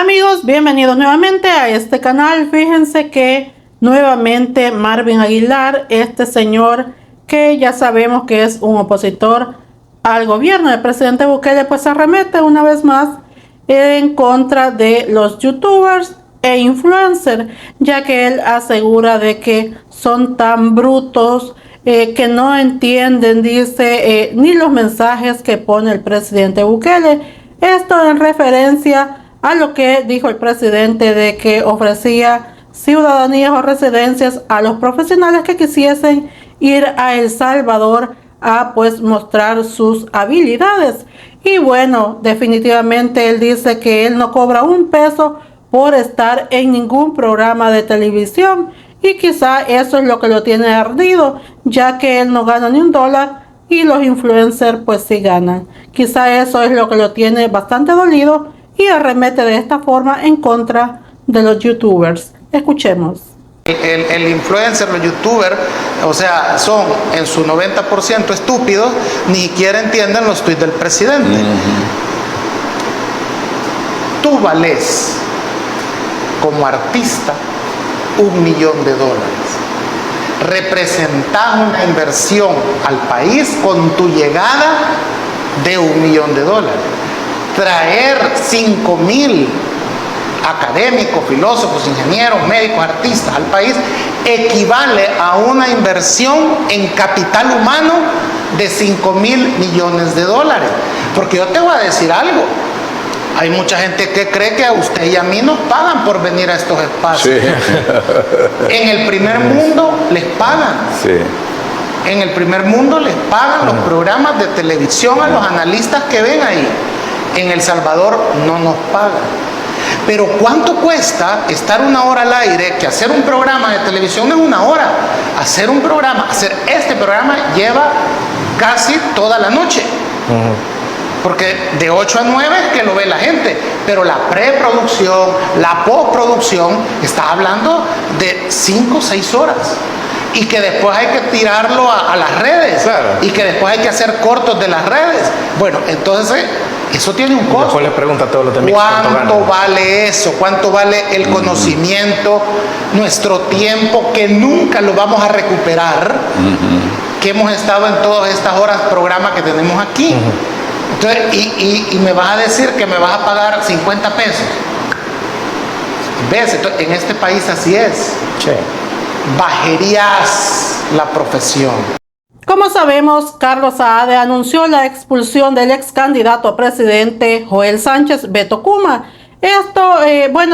Amigos, bienvenidos nuevamente a este canal. Fíjense que nuevamente Marvin Aguilar, este señor que ya sabemos que es un opositor al gobierno del presidente Bukele, pues se arremete una vez más en contra de los youtubers e influencers, ya que él asegura de que son tan brutos que no entienden, dice, ni los mensajes que pone el presidente Bukele. Esto en referencia a lo que dijo el presidente de que ofrecía ciudadanías o residencias a los profesionales que quisiesen ir a El Salvador a pues mostrar sus habilidades. Y bueno, definitivamente él dice que él no cobra un peso por estar en ningún programa de televisión, y quizá eso es lo que lo tiene ardido, ya que él no gana ni un dólar y los influencers pues sí ganan. Quizá eso es lo que lo tiene bastante dolido y arremete de esta forma en contra de los youtubers. Escuchemos. El influencer, los youtubers, o sea, son en su 90% estúpidos, ni siquiera entienden los tweets del presidente. Tú vales como artista $1 millón. Representás una inversión al país con tu llegada de $1 millón. Traer 5,000 académicos, filósofos, ingenieros, médicos, artistas al país equivale a una inversión en capital humano de $5,000 millones. Porque yo te voy a decir algo, hay mucha gente que cree que a usted y a mí nos pagan por venir a estos espacios. Sí. En el primer mundo les pagan. Sí. En el primer mundo les pagan los programas de televisión a los analistas que ven ahí. En El Salvador no nos pagan. Pero ¿cuánto cuesta estar 1 hora al aire? Que hacer un programa de televisión no es 1 hora. Hacer este programa lleva casi toda la noche. Porque de 8 a 9 es que lo ve la gente. Pero la preproducción, la postproducción, está hablando de 5 o 6 horas. Y que después hay que tirarlo a las redes. Claro. Y que después hay que hacer cortos de las redes. Bueno, entonces eso tiene un costo. Después le pregunta a todos los demás ¿cuánto vale eso? ¿Cuánto vale el conocimiento, nuestro tiempo, que nunca lo vamos a recuperar? Que hemos estado en todas estas horas programa que tenemos aquí. Entonces, y me vas a decir que me vas a pagar 50 pesos. ¿Ves? Entonces, en este país así es. Sí. Bajerías la profesión. Como sabemos, Carlos Saade anunció la expulsión del ex candidato a presidente Joel Sánchez Beto Cuma. Esto,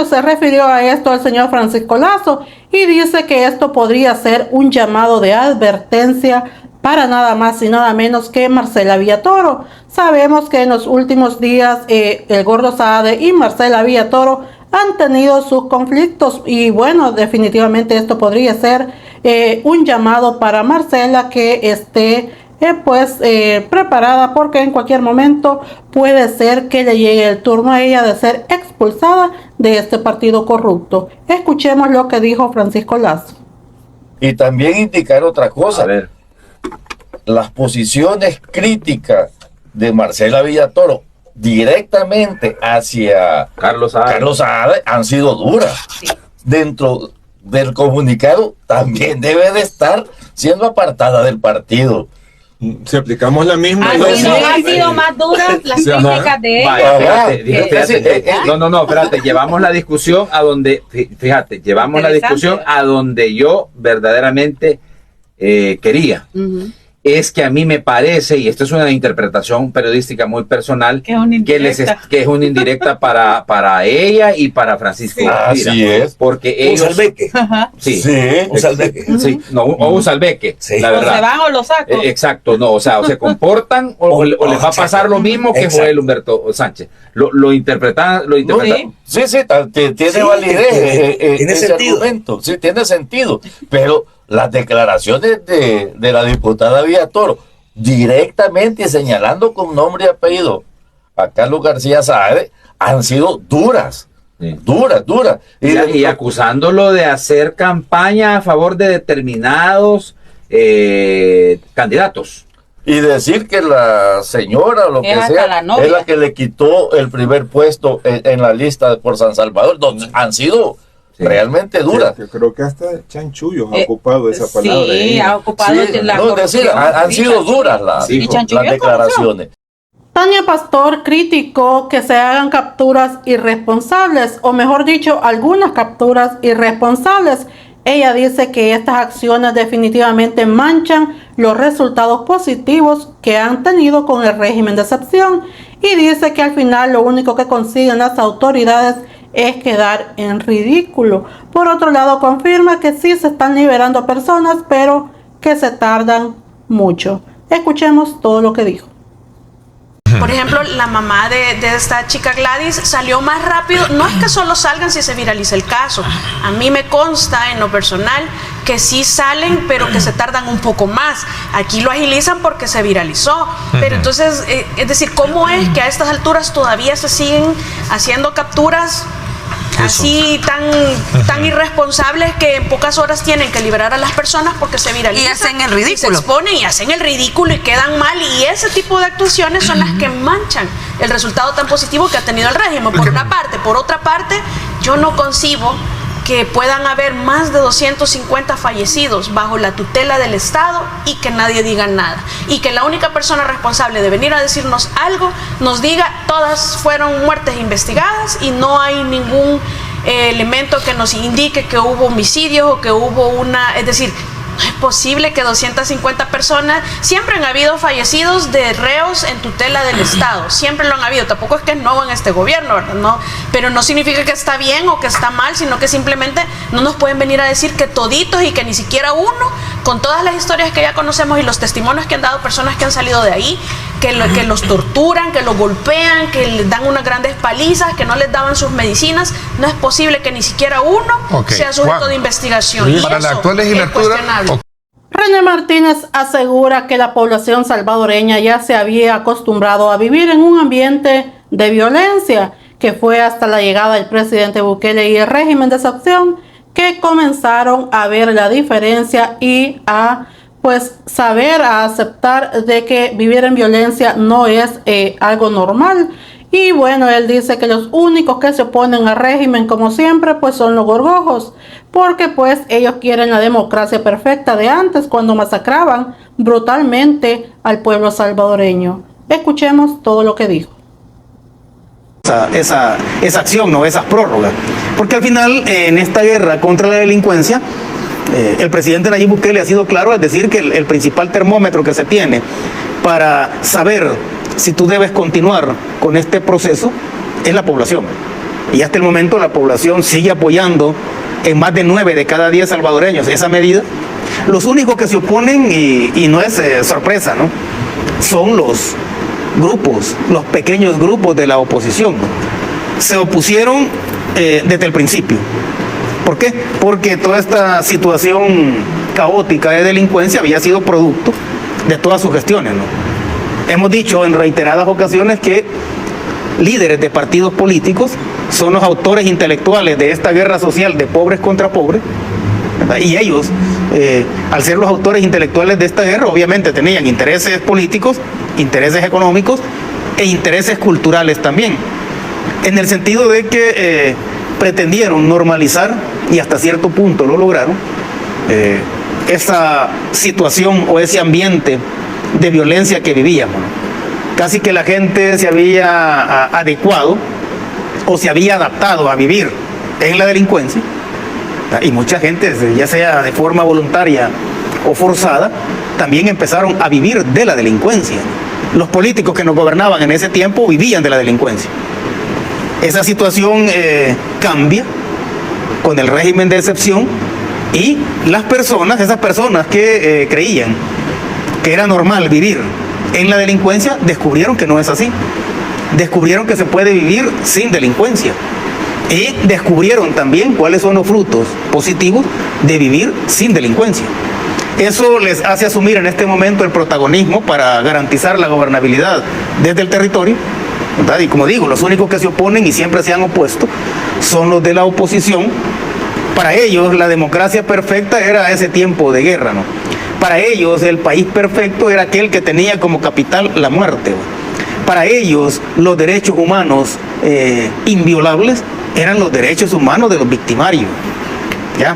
se refirió a esto el señor Francisco Lazo y dice que esto podría ser un llamado de advertencia para nada más y nada menos que Marcela Villatoro. Sabemos que en los últimos días el gordo Saade y Marcela Villatoro han tenido sus conflictos y bueno, definitivamente esto podría ser un llamado para Marcela que esté preparada, porque en cualquier momento puede ser que le llegue el turno a ella de ser expulsada de este partido corrupto. Escuchemos lo que dijo Francisco Lazo. Y también indicar otra cosa. A ver. Las posiciones críticas de Marcela Villatoro directamente hacia Carlos Saade han sido duras. Sí. Dentro del comunicado también debe de estar siendo apartada del partido. Si aplicamos la misma... han sido más duras las críticas de ella. No, espérate, llevamos la discusión a donde, fíjate, a donde yo verdaderamente quería. Es que a mí me parece, y esto es una interpretación periodística muy personal, que es una indirecta para ella y para Francisco. Sí. Así es. Porque ellos... Un salveque. Sí. Un salveque. Sí, no, o un salveque, sí. La verdad. O se van o lo saco. Exacto, no, o se comportan o les va a pasar lo mismo que Joel Humberto Sánchez. Lo interpretan. Sí, tiene validez. Tiene sentido. Argumento. Sí, tiene sentido. Pero las declaraciones de la diputada Villatoro, directamente señalando con nombre y apellido a Carlos García Saade, han sido duras. Sí. Duras. Y acusándolo de hacer campaña a favor de determinados candidatos. Y decir que la señora, lo que sea, es la que le quitó el primer puesto en la lista por San Salvador, donde han sido realmente duras. Sí, creo que hasta Chanchullo ha ocupado esa palabra. Sí, ha ocupado la corrupción. Han sido duras las declaraciones. Tania Pastor criticó que se hagan capturas irresponsables, o mejor dicho, algunas capturas irresponsables. Ella dice que estas acciones definitivamente manchan los resultados positivos que han tenido con el régimen de excepción y dice que al final lo único que consiguen las autoridades es quedar en ridículo. Por otro lado, confirma que sí se están liberando personas, pero que se tardan mucho. Escuchemos todo lo que dijo. Por ejemplo, la mamá de esta chica Gladys salió más rápido. No es que solo salgan si se viraliza el caso. A mí me consta en lo personal que sí salen, pero que se tardan un poco más. Aquí lo agilizan porque se viralizó. Pero entonces, es decir, ¿cómo es que a estas alturas todavía se siguen haciendo capturas así tan irresponsables que en pocas horas tienen que liberar a las personas porque se viralizan? Y hacen el ridículo. Se exponen y hacen el ridículo y quedan mal. Y ese tipo de actuaciones son las que manchan el resultado tan positivo que ha tenido el régimen. Por una parte. Por otra parte, yo no concibo que puedan haber más de 250 fallecidos bajo la tutela del Estado y que nadie diga nada. Y que la única persona responsable de venir a decirnos algo nos diga todas fueron muertes investigadas y no hay ningún elemento que nos indique que hubo homicidios o que hubo es decir, no es posible que 250 personas, siempre han habido fallecidos de reos en tutela del Estado, siempre lo han habido, tampoco es que es nuevo en este gobierno, ¿verdad? No, pero no significa que está bien o que está mal, sino que simplemente no nos pueden venir a decir que toditos y que ni siquiera uno, con todas las historias que ya conocemos y los testimonios que han dado personas que han salido de ahí, que los torturan, que los golpean, que les dan unas grandes palizas, que no les daban sus medicinas. No es posible que ni siquiera uno sea sujeto de investigación. Y para la actual legislatura, René Martínez asegura que la población salvadoreña ya se había acostumbrado a vivir en un ambiente de violencia, que fue hasta la llegada del presidente Bukele y el régimen de excepción que comenzaron a ver la diferencia y a saber, a aceptar de que vivir en violencia no es algo normal. Y bueno, él dice que los únicos que se oponen al régimen, como siempre, son los gorgojos, porque ellos quieren la democracia perfecta de antes, cuando masacraban brutalmente al pueblo salvadoreño. Escuchemos todo lo que dijo. Esa acción, no esas prórrogas, porque al final en esta guerra contra la delincuencia el presidente Nayib Bukele ha sido claro al decir que el principal termómetro que se tiene para saber si tú debes continuar con este proceso es la población. Y hasta el momento la población sigue apoyando en más de 9 de cada 10 salvadoreños esa medida. Los únicos que se oponen, y no es sorpresa, ¿no?, son los grupos, los pequeños grupos de la oposición. Se opusieron desde el principio. ¿Por qué? Porque toda esta situación caótica de delincuencia había sido producto de todas sus gestiones, ¿no? Hemos dicho en reiteradas ocasiones que líderes de partidos políticos son los autores intelectuales de esta guerra social de pobres contra pobres, ¿verdad? Y ellos, al ser los autores intelectuales de esta guerra, obviamente tenían intereses políticos, intereses económicos e intereses culturales también, en el sentido de que pretendieron normalizar, y hasta cierto punto lo lograron, esa situación o ese ambiente de violencia que vivíamos. Casi que la gente se había adecuado o se había adaptado a vivir en la delincuencia, y mucha gente, ya sea de forma voluntaria o forzada, también empezaron a vivir de la delincuencia. Los políticos que nos gobernaban en ese tiempo vivían de la delincuencia. Esa situación cambia con el régimen de excepción, y esas personas que creían que era normal vivir en la delincuencia, descubrieron que no es así. Descubrieron que se puede vivir sin delincuencia. Y descubrieron también cuáles son los frutos positivos de vivir sin delincuencia. Eso les hace asumir en este momento el protagonismo para garantizar la gobernabilidad desde el territorio, ¿verdad? Y como digo, los únicos que se oponen y siempre se han opuesto son los de la oposición. Para ellos la democracia perfecta era ese tiempo de guerra, ¿no? Para ellos el país perfecto era aquel que tenía como capital la muerte. Para ellos los derechos humanos inviolables eran los derechos humanos de los victimarios. ¿Ya?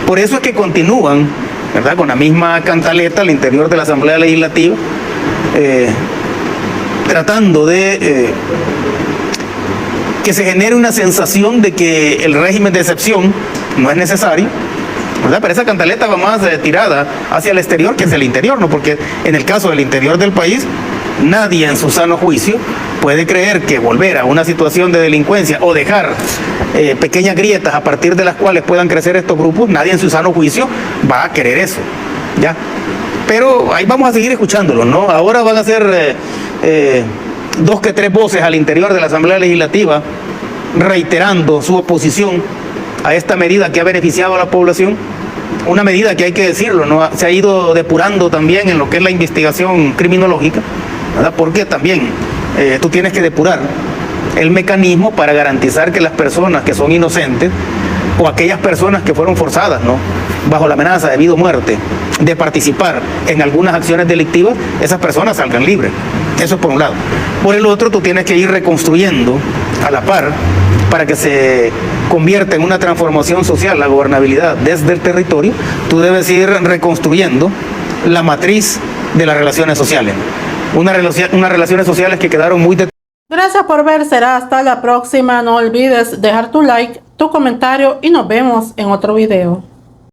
Por eso es que continúan, ¿verdad?, con la misma cantaleta al interior de la Asamblea Legislativa, tratando de que se genere una sensación de que el régimen de excepción no es necesario, ¿verdad? Pero esa cantaleta va más tirada hacia el exterior que hacia el interior, ¿no? Porque en el caso del interior del país, nadie en su sano juicio puede creer que volver a una situación de delincuencia o dejar pequeñas grietas a partir de las cuales puedan crecer estos grupos, nadie en su sano juicio va a querer eso, ¿ya? Pero ahí vamos a seguir escuchándolo, ¿no? Ahora van a ser 2 que 3 voces al interior de la Asamblea Legislativa reiterando su oposición a esta medida que ha beneficiado a la población. Una medida que, hay que decirlo, ¿no?, se ha ido depurando también en lo que es la investigación criminológica, ¿verdad? Porque también tú tienes que depurar el mecanismo para garantizar que las personas que son inocentes o aquellas personas que fueron forzadas, ¿no?, bajo la amenaza de vida o muerte, de participar en algunas acciones delictivas, esas personas salgan libres. Eso es por un lado. Por el otro, tú tienes que ir reconstruyendo a la par, para que se convierta en una transformación social la gobernabilidad desde el territorio, tú debes ir reconstruyendo la matriz de las relaciones sociales. Unas relaciones sociales que quedaron muy Gracias por ver, será hasta la próxima. No olvides dejar tu like, tu comentario y nos vemos en otro video.